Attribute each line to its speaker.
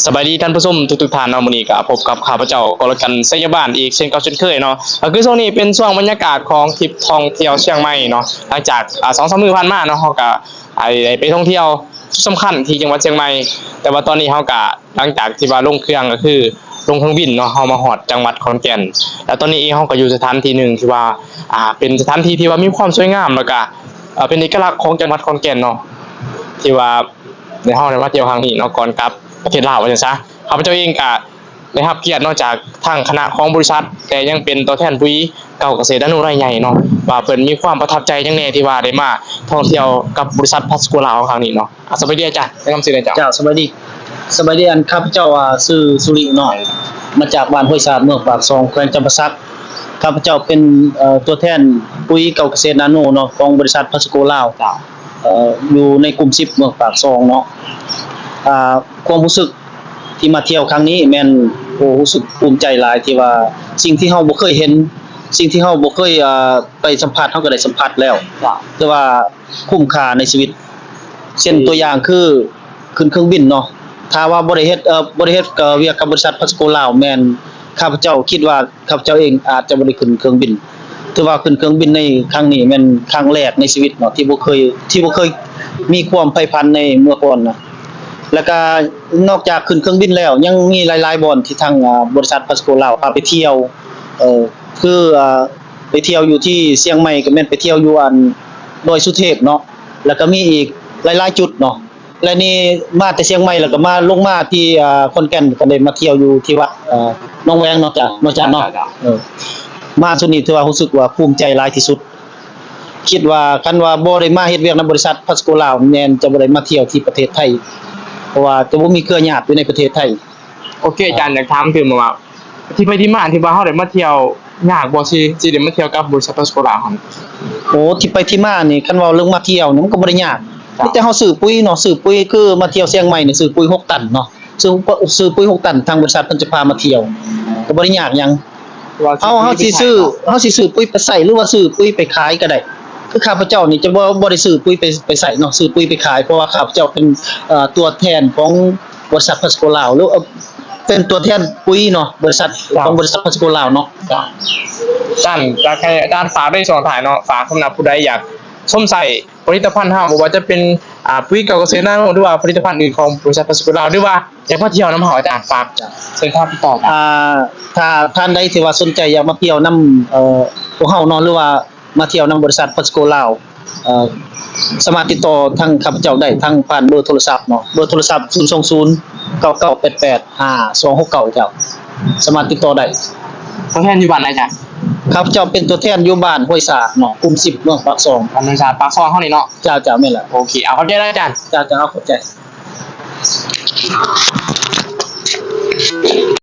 Speaker 1: สบายดีท่านผู้ชมทุกท่านเนาะมื้อนี้ก็พบกับข้าพเจ้ากรกันไสยบ้านอีกเช่นเก่าเช่นเคยเนาะก็คือช่วงนี้เป็นช่วงบรรยากาศของทริปท่องเที่ยวเชียงใหม่เนาะหลังจาก2-3 มื้อผ่านมาเนาะเฮาก็ได้ไปท่องเที่ยวจุดสำคัญที่จังหวัดเชียงใหม่แต่ว่าตอนนี้เฮาก็หลังจากที่ว่าลงเครื่องก็คือลงเครื่องบินเนาะเฮามาฮอดจังหวัดขอนแก่นแล้วตอนนี้เองเฮาก็อยู่สถานที่หนึ่งที่ว่าเป็นสถานที่ที่ว่ามีความสวยงามแล้วก็เป็นเอกลักษณ์ของจังหวัดขอนแก่นเนาะที่ว่าในเฮาได้มาเที่ยวครั้งนี้เนาะก่อนกลับประเทศลาวว่าจังซะ ข้าพเจ้าเองก็ได้รับเกียรตินอกจากทางคณะของบริษัทแต่ยังเป็นตัวแทนปุ๋ยเก่าเกษตรอนุรายใหญ่เนาะว่าเพิ่นมีความประทับใจจังแน่ที่ว่าได้มาท่องเที่ยวกับบริษัทพัสโกลาวครั้งนี้เนาะสวัสดีอาจารย์แนะนำชื่อหน่อยจ้ะ
Speaker 2: เจ้าสบายดีอันข้าพเจ้าชื่อสุริหน่อยมาจากบ้านห้วยสาดเมืองปากซองแขวงจำปาสักข้าพเจ้าเป็นตัวแทนปุ๋ยเก่าเกษตรนาโนเนาะของบริษัทพัสโกลาวอยู่ในกลุ่ม10เมืองปากซองเนาะความรู้สึกที่มาเที่ยวครั้งนี้แม่นโอ้รู้สึกภูมิใจหลายที่ว่าสิ่งที่เฮาบ่เคยเห็นสิ่งที่เฮาบ่เคยไปสัมผัสเฮาก็ได้สัมผัสแล้วแต่ว่าคุ้มค่าในชีวิตเช่นตัวอย่างคือขึ้นเครื่องบินเนาะถ้าว่าบ่ได้เฮ็ดเวียกกับบริษัทพัสโกลาวแม่นข้าพเจ้าคิดว่าข้าพเจ้าเองอาจจะบ่ได้ขึ้นเครื่องบินแต่ว่าขึ้นเครื่องบินในครั้งนี้แม่นครั้งแรกในชีวิตเนาะที่บ่เคยมีความใฝ่ฝันในเมื่อก่อนนะแล้วก็นอกจากขึ้นเครื่องบินแล้วยังมีหลายๆบ่อนที่ทางบริษัทพัสโกลาวพาไปเที่ยวคือไปเที่ยวอยู่ที่เชียงใหม่ก็แม่นไปเที่ยวอยู่อันดอยสุเทพเนาะแล้วก็มีอีกหลายๆจุดเนาะและนี่มาแต่เชียงใหม่แล้วก็มาลงมาที่ขอนแก่นก็ได้มาเที่ยวอยู่ที่วัดหนองแวงเนาะจ้ะเนาะมาสุดนี้ถือว่ารู้สึกว่าภูมิใจหลายที่สุดคิดว่าคันว่าบ่ได้มาเฮ็ดเวียกในบริษัทพัสโกลาวแม่นจะบ่ได้มาเที่ยวที่ประเทศไทยเพราะว่าจะบ่มีเครือญาติอยู่ในประเทศไทย
Speaker 1: โอเคอาจารย์อยากถามถึงว่าที่ไปที่มาที่ว่าเฮาได้มาเที่ยวยากบ่สิได้มาเที่ยวกับบริษัทพัสโกลาวครับ
Speaker 2: โอ้ที่ไปที่มานี่คันเว้าเรื่องมาเที่ยวนี่มันก็บ่ได้ยากมีแต่เฮาซื้อปุ๋ยเนาะซื้อปุ๋ยคือมาเที่ยวเชียงใหม่นี่ซื้อปุ๋ย6ตันเนาะซื้อปุ๋ย6ตันทางบริษัทเพิ่นจะพามาเที่ยวก็บ่ได้ยากหยังเฮาสิซื้อปุ๋ยไปใส่หรือว่าซื้อปุ๋ยไปขายก็ได้คือข้าพเจ้านี่จะบ่ได้ซื้อปุ๋ยไปใส่เนาะซื้อปุ๋ยไปขายเพราะว่าข้าพเจ้าเป็นตัวแทนของบริษัทพัสโกลาวหรือเป็นตัวแทนปุ๋ยเนาะบริษัทของบริษัทพัสโกลาวเนาะ
Speaker 1: อาจารย์ฝากได้2ถ่ายเนาะฝากสำหรับผู้ใดอยากชมใส่ผลิตภัณฑ์เฮาบ่ว่าจะเป็นปุ๋ยเก่าเกษตรนาโนหรือว่าผลิตภัณฑ์อื่นของบริษัทพัสโกลาวหรือว่าอยากมาเที่ยวนำเฮาอาจารย์ฝากเชิญครับติดต่อ
Speaker 2: ถ้าท่านใดที่ว่าสนใจอยากมาเที่ยวนำพวกเฮาเนาะหรือว่ามาเที่ยวนำบริษัทพัสโกลาวสามารถติดต่อทางข้าพเจ้าได้ทางผ่านเบอร์โทรศัพท์เนาะเบอร์โทรศัพท์02099885269เจ้าสามารถติดต่อได้
Speaker 1: ตัวแทนอยู่บ้านไหนจ้ะ
Speaker 2: ข้าพเจ้าเป็นตัวแทนอยู่บ้านห้วยสาเนาะกลุ่ม10เมืองปากซอง
Speaker 1: บ้านห้วยสาปากซองเฮานี่เนาะ
Speaker 2: เจ้าแม่นล่ะ
Speaker 1: โอเคเอาเข้าใจแล้วอาจารย์
Speaker 2: เจ้าเข้าใจ